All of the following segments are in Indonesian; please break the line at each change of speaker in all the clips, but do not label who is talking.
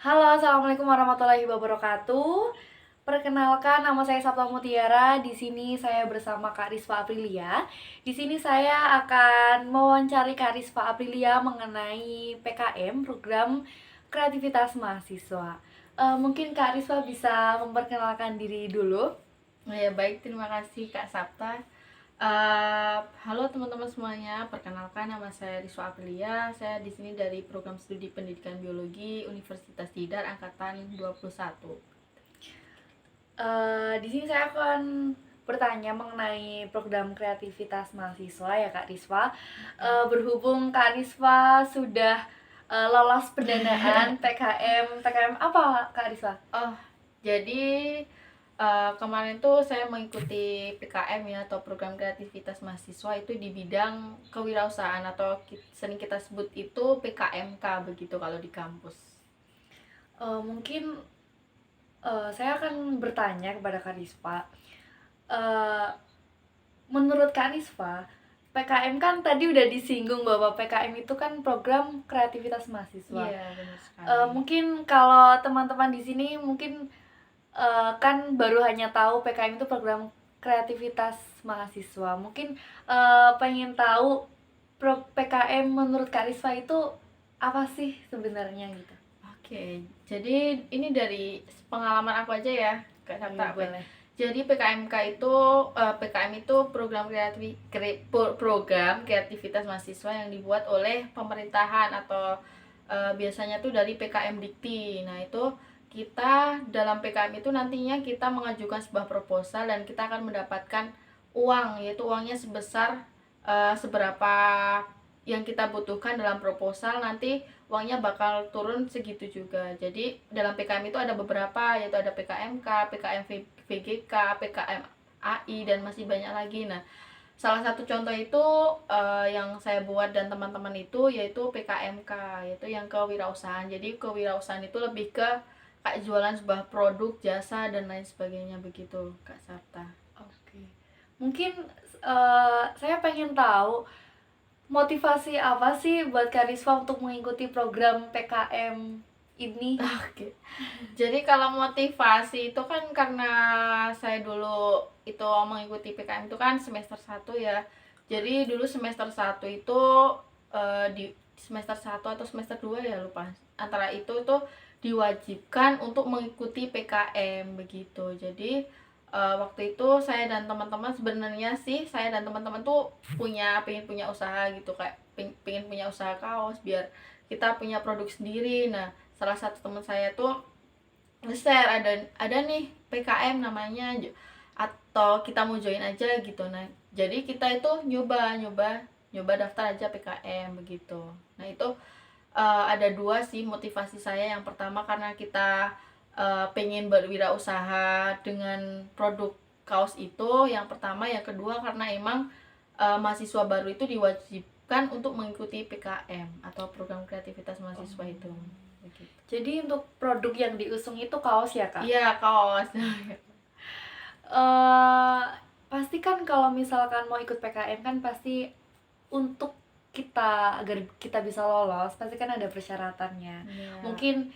Halo, assalamualaikum warahmatullahi wabarakatuh. Perkenalkan, nama saya Sapta Mutiara. Di sini saya bersama Kak Rispa Aprilia. Di sini saya akan mewawancari Kak Rispa Aprilia mengenai PKM, program kreativitas mahasiswa. Mungkin Kak Rispa bisa memperkenalkan diri dulu.
Ya baik, terima kasih Kak Sapta. Halo teman-teman semuanya, perkenalkan nama saya Riswa Aprilia. Saya di sini dari program studi pendidikan biologi Universitas Tidar angkatan 21.
Di sini saya akan bertanya mengenai program kreativitas mahasiswa ya Kak Rispa. Berhubung Kak Rispa sudah lolos pendanaan PKM, PKM apa Kak Rispa?
Oh, jadi kemarin tuh saya mengikuti PKM ya, atau program kreativitas mahasiswa itu di bidang kewirausahaan atau sering kita sebut itu PKMK begitu kalau di kampus.
Mungkin saya akan bertanya kepada Kak Rispa. Eh, Menurut Kak Rispa, PKM kan tadi udah disinggung bahwa PKM itu kan program kreativitas mahasiswa.
Iya, benar sekali.
Mungkin kalau teman-teman di sini mungkin kan baru hanya tahu PKM itu program kreativitas mahasiswa. Mungkin pengen tahu PKM menurut Kak Rispa itu apa sih sebenarnya gitu.
Oke, jadi ini dari pengalaman aku aja ya, Kak
Iya,
Sabta.
boleh.
Jadi PKM itu program kreativitas mahasiswa yang dibuat oleh pemerintahan atau biasanya tuh dari PKM Dikti. Nah, itu kita dalam PKM itu nantinya kita mengajukan sebuah proposal dan kita akan mendapatkan uang, yaitu uangnya sebesar seberapa yang kita butuhkan dalam proposal, nanti uangnya bakal turun segitu juga. Jadi dalam PKM itu ada beberapa, yaitu ada PKMK, PKM VGK, PKM AI, dan masih banyak lagi. Nah, salah satu contoh itu yang saya buat dan teman-teman itu yaitu PKMK, yaitu yang kewirausahaan. Jadi kewirausahaan itu lebih ke kayak jualan sebuah produk, jasa, dan lain sebagainya begitu, Kak Sabta.
Oke. Mungkin saya pengen tahu motivasi apa sih buat Kak Rispa untuk mengikuti program PKM ini?
Oke. Jadi kalau motivasi itu kan karena saya dulu itu mengikuti PKM itu kan semester 1 ya. Jadi dulu semester 1 itu di semester 1 atau semester 2 ya, lupa. Antara itu tuh diwajibkan untuk mengikuti PKM begitu. Jadi waktu itu saya dan teman-teman, sebenarnya sih saya dan teman-teman tuh pengen punya usaha gitu, kayak pengen punya usaha kaos biar kita punya produk sendiri. Nah, salah satu teman saya tuh nge-share ada nih PKM namanya, atau kita mau join aja gitu. Nah, jadi kita itu nyoba daftar aja PKM begitu. Nah, itu ada dua sih motivasi saya. Yang pertama karena kita pengen berwirausaha dengan produk kaos itu, yang pertama. Yang kedua karena emang mahasiswa baru itu diwajibkan untuk mengikuti PKM atau program kreativitas mahasiswa itu. Begitu.
Jadi untuk produk yang diusung itu kaos ya Kak?
Iya, kaos.
eh Pasti kan kalau misalkan mau ikut PKM kan pasti untuk kita agar kita bisa lolos pasti kan ada persyaratannya.
Iya.
Mungkin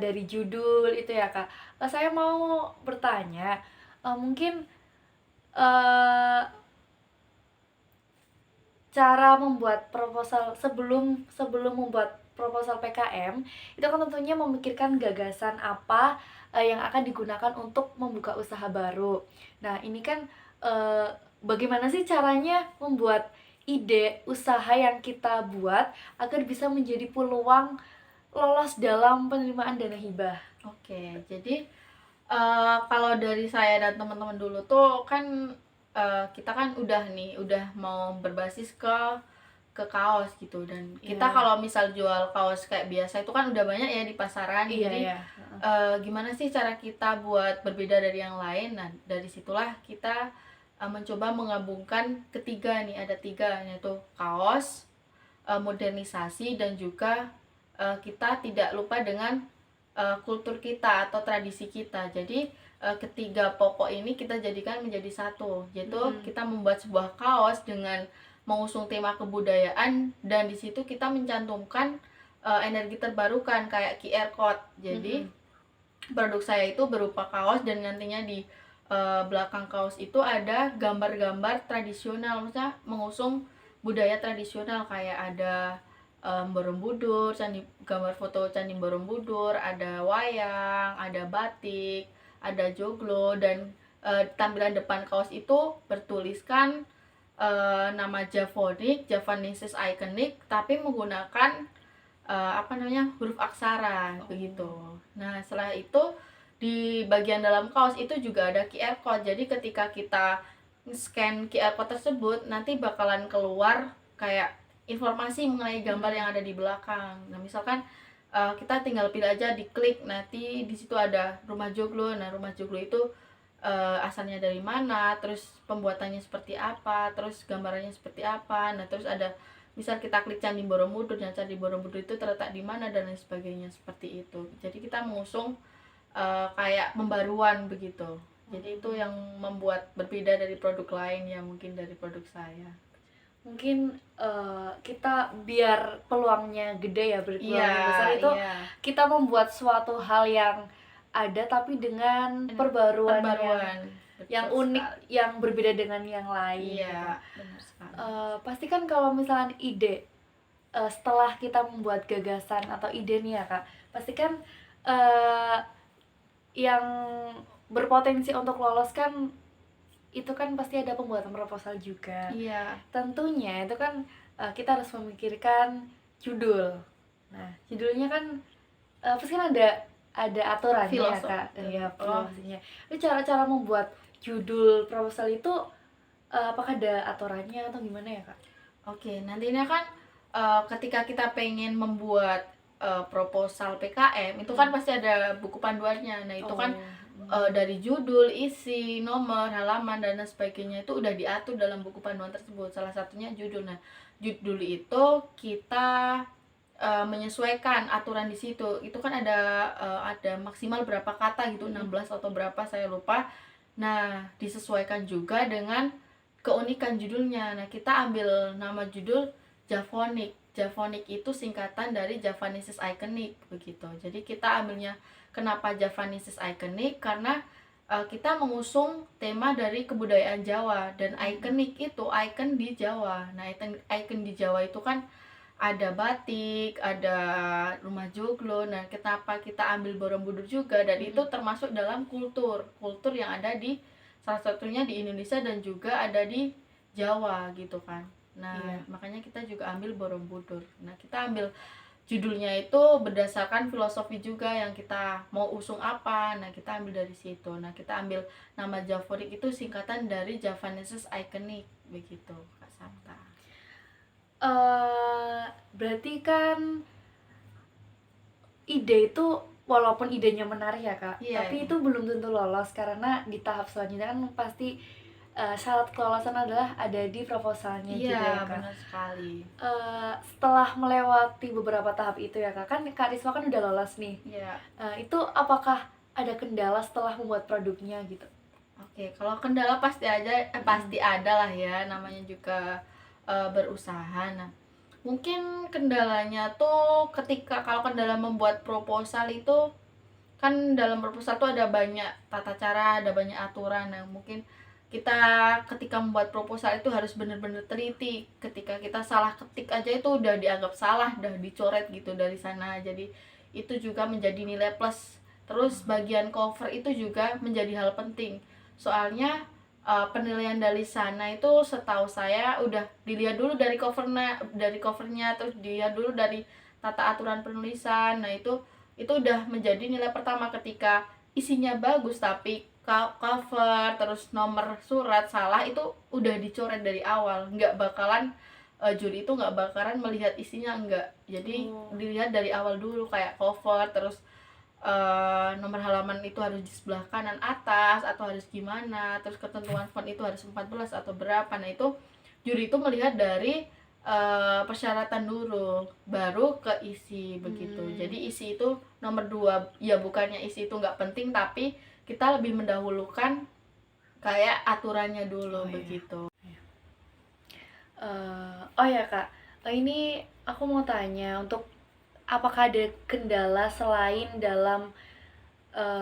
dari judul itu ya Kak. Saya mau bertanya, mungkin eh cara membuat proposal sebelum sebelum membuat proposal PKM itu kan tentunya memikirkan gagasan apa yang akan digunakan untuk membuka usaha baru. Nah, ini kan bagaimana sih caranya membuat ide usaha yang kita buat agar bisa menjadi peluang lolos dalam penerimaan dana hibah?
Oke, jadi kalau dari saya dan teman-teman dulu tuh kan kita kan udah mau berbasis ke kaos gitu. Dan kita
Iya.
kalau misal jual kaos kayak biasa itu kan udah banyak ya di pasaran.
Iya,
Jadi
ya.
gimana sih cara kita buat berbeda dari yang lain? Nah, dari situlah kita mencoba menggabungkan ketiga nih, ada tiga, yaitu kaos, modernisasi, dan juga kita tidak lupa dengan kultur kita atau tradisi kita. Jadi ketiga pokok ini kita jadikan menjadi satu, yaitu kita membuat sebuah kaos dengan mengusung tema kebudayaan, dan di situ kita mencantumkan energi terbarukan kayak QR code. Jadi produk saya itu berupa kaos, dan nantinya di belakang kaos itu ada gambar-gambar tradisional, maksudnya mengusung budaya tradisional, kayak ada Borobudur, gambar foto Candi Borobudur, ada wayang, ada batik, ada joglo, dan tampilan depan kaos itu bertuliskan nama Javanese Iconic, tapi menggunakan huruf aksara begitu. Nah, setelah itu di bagian dalam kaos itu juga ada QR code. Jadi ketika kita scan QR code tersebut, nanti bakalan keluar kayak informasi mengenai gambar yang ada di belakang. Nah, misalkan kita tinggal pilih aja, diklik, nanti di situ ada rumah joglo. Nah, rumah joglo itu asalnya dari mana, terus pembuatannya seperti apa, terus gambarannya seperti apa. Nah, terus ada misal kita klik Candi Borobudur, dan Candi Borobudur itu terletak di mana, dan lain sebagainya, seperti itu. Jadi kita mengusung kayak pembaruan begitu. Jadi itu yang membuat berbeda dari produk lain ya, mungkin dari produk saya.
Mungkin kita biar peluangnya gede ya, berpeluangnya besar itu kita membuat suatu hal yang ada tapi dengan perbaruan yang unik sekali, yang berbeda dengan yang lain.
Iya, benar sekali.
Pasti kan kalau misalnya ide setelah kita membuat gagasan atau ide nih ya Kak, pasti kan yang berpotensi untuk lolos kan itu kan pasti ada pembuatan proposal juga.
Iya.
Tentunya itu kan kita harus memikirkan judul. Nah, judulnya kan pasti kan ada aturannya ya Kak, ya filosofinya. Itu cara-cara membuat judul proposal itu apakah ada aturannya atau gimana ya Kak?
Oke, nantinya kan ketika kita pengen membuat proposal PKM itu kan pasti ada buku panduannya. Nah, itu kan dari judul, isi, nomor, halaman, dan sebagainya itu udah diatur dalam buku panduan tersebut. Salah satunya judul. Nah, judul itu kita menyesuaikan aturan di situ. Itu kan ada maksimal berapa kata gitu, 16 atau berapa saya lupa. Nah, disesuaikan juga dengan keunikan judulnya. Nah, kita ambil nama judul Javonic. Javonic itu singkatan dari Javanese Iconic begitu. Jadi kita ambilnya kenapa Javanese Iconic, karena kita mengusung tema dari kebudayaan Jawa, dan iconic itu icon di Jawa. Nah, icon di Jawa itu kan ada batik, ada rumah joglo. Nah, kenapa kita ambil Borobudur juga, dan itu termasuk dalam kultur yang ada di salah satunya di Indonesia dan juga ada di Jawa gitu kan. Nah, makanya kita juga ambil Borobudur. Nah, kita ambil judulnya itu berdasarkan filosofi juga yang kita mau usung apa. Nah, kita ambil dari situ. Nah, kita ambil nama Javonic itu singkatan dari Javanese Iconic begitu, Kak Santa.
Berarti kan ide itu walaupun idenya menarik ya Kak, tapi itu belum tentu lolos, karena di tahap selanjutnya kan pasti syarat kelolosan adalah ada di proposalnya juga ya Kak.
Iya, benar sekali.
Setelah melewati beberapa tahap itu ya Kak, kan Kak Risma kan udah lolos nih.
Iya.
Itu apakah ada kendala setelah membuat produknya gitu?
Oke, kalau kendala pasti ada lah ya, namanya juga berusaha. Nah, mungkin kendalanya tuh kalau kendala membuat proposal itu kan dalam proposal tuh ada banyak tata cara, ada banyak aturan. Nah, mungkin kita ketika membuat proposal itu harus benar-benar teliti. Ketika kita salah ketik aja itu udah dianggap salah, udah dicoret gitu dari sana. Jadi itu juga menjadi nilai plus. Terus bagian cover itu juga menjadi hal penting. Soalnya penilaian dari sana itu setahu saya udah dilihat dulu dari covernya, terus dilihat dulu dari tata aturan penulisan. Nah, itu udah menjadi nilai pertama. Ketika isinya bagus tapi cover terus nomor surat salah, itu udah dicoret dari awal. Nggak bakalan juri itu nggak bakalan melihat isinya, enggak. Jadi dilihat dari awal dulu, kayak cover, terus nomor halaman itu harus di sebelah kanan atas atau harus gimana, terus ketentuan font itu harus 14 atau berapa. Nah, itu juri itu melihat dari persyaratan dulu baru ke isi begitu. Jadi isi itu nomor 2 ya, bukannya isi itu nggak penting, tapi kita lebih mendahulukan kayak aturannya dulu begitu.
Oh ya Kak, ini aku mau tanya, untuk apakah ada kendala selain dalam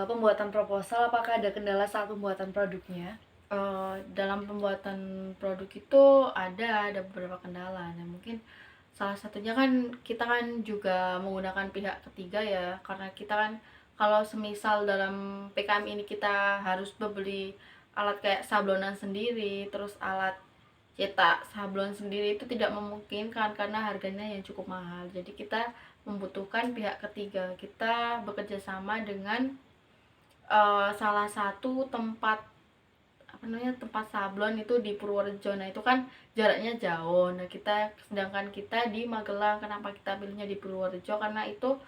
pembuatan proposal? Apakah ada kendala saat pembuatan produknya?
Dalam pembuatan produk itu ada beberapa kendala. Nah, mungkin salah satunya kan kita kan juga menggunakan pihak ketiga ya, karena kita kan kalau semisal dalam PKM ini kita harus membeli alat kayak sablonan sendiri, terus alat cetak sablon sendiri, itu tidak memungkinkan karena harganya yang cukup mahal. Jadi kita membutuhkan pihak ketiga. Kita bekerja sama dengan salah satu tempat sablon itu di Purworejo. Nah, itu kan jaraknya jauh. Nah, sedangkan kita di Magelang. Kenapa kita pilihnya di Purworejo? Karena itu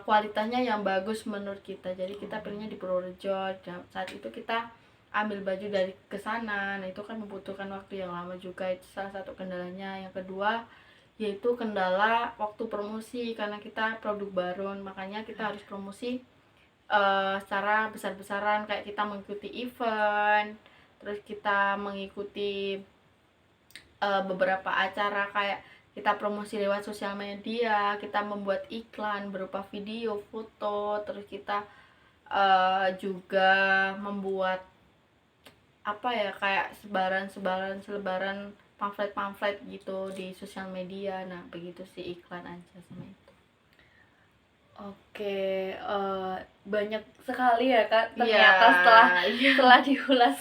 kualitasnya yang bagus menurut kita. Jadi kita pilihnya di Purworejo. Saat itu kita ambil baju dari ke sana. Nah, itu kan membutuhkan waktu yang lama juga. Itu salah satu kendalanya. Yang kedua yaitu kendala waktu promosi, karena kita produk baru, makanya kita harus promosi secara besar-besaran, kayak kita mengikuti event, terus kita mengikuti beberapa acara, kayak kita promosi lewat sosial media, kita membuat iklan berupa video, foto, terus kita juga membuat apa ya, kayak selebaran pamflet gitu di sosial media. Nah, begitu sih, iklan aja sama itu.
Oke, banyak sekali ya Kak ternyata
Iya,
setelah diulas,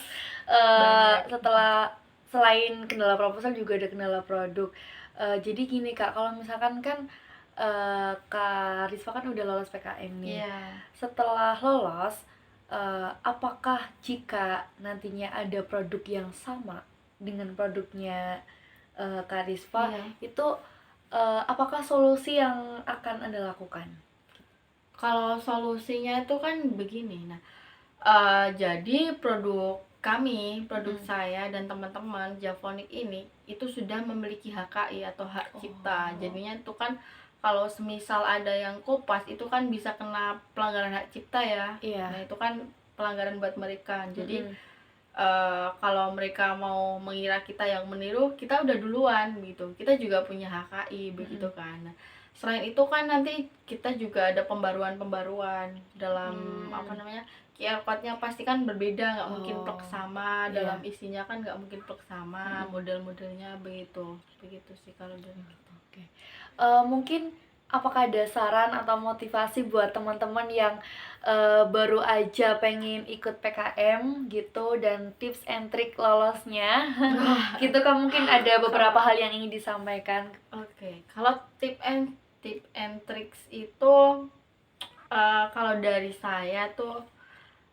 banyak.
setelah selain kendala proposal juga ada kendala produk. Jadi gini Kak, kalau misalkan kan, Kak Risfa kan udah lolos PKM nih.
Iya.
Setelah lolos, apakah jika nantinya ada produk yang sama dengan produknya, Kak Risfa,
Iya.
itu, apakah solusi yang akan Anda lakukan?
Kalau solusinya itu kan begini. Nah, jadi produk saya dan teman-teman Javonic ini itu sudah memiliki HKI atau hak cipta.
Oh.
Jadinya itu kan kalau semisal ada yang kopas itu kan bisa kena pelanggaran hak cipta ya.
Iya.
Nah, itu kan pelanggaran buat mereka. Jadi
Mhm.
kalau mereka mau mengira kita yang meniru, kita udah duluan gitu. Kita juga punya HKI begitu kan. Nah, selain itu kan nanti kita juga ada pembaruan dalam QR code-nya pasti kan berbeda, nggak mungkin plek
Oh,
sama,
iya.
dalam isinya kan nggak mungkin plek sama,
Mhm.
model-modelnya begitu sih kalau dari kita.
Oke. Mungkin apakah ada saran atau motivasi buat teman-teman yang, baru aja pengen ikut PKM gitu dan tips and trik lolosnya gitu Kak, mungkin ada beberapa hal yang ingin disampaikan?
Oke, kalau tip and tricks itu kalau dari saya tuh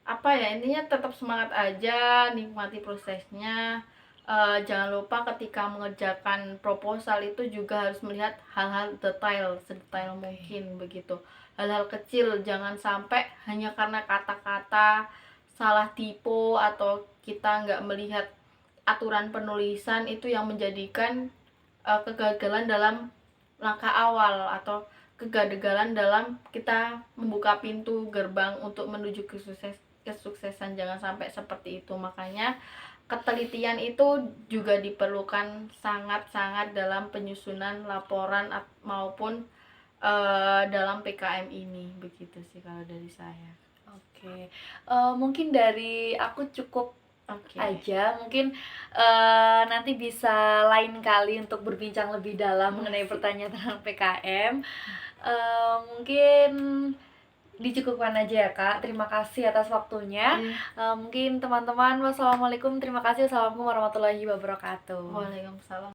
apa ya, intinya tetap semangat aja, nikmati prosesnya. Jangan lupa ketika mengerjakan proposal itu juga harus melihat hal-hal sedetail mungkin begitu. Hal-hal kecil, jangan sampai hanya karena kata-kata salah tipe atau kita nggak melihat aturan penulisan itu yang menjadikan kegagalan dalam langkah awal atau kegagalan dalam kita membuka pintu gerbang untuk menuju kesuksesan. Jangan sampai seperti itu. Makanya ketelitian itu juga diperlukan sangat-sangat dalam penyusunan laporan maupun dalam PKM ini. Begitu sih kalau dari saya.
Oke. Mungkin dari aku cukup
Oke.
aja, mungkin nanti bisa lain kali untuk berbincang lebih dalam mengenai pertanyaan tentang PKM. Mungkin dicukupkan aja ya Kak, terima kasih atas waktunya. Mungkin teman-teman, wassalamualaikum, terima kasih, assalamualaikum warahmatullahi wabarakatuh.
Waalaikumsalam.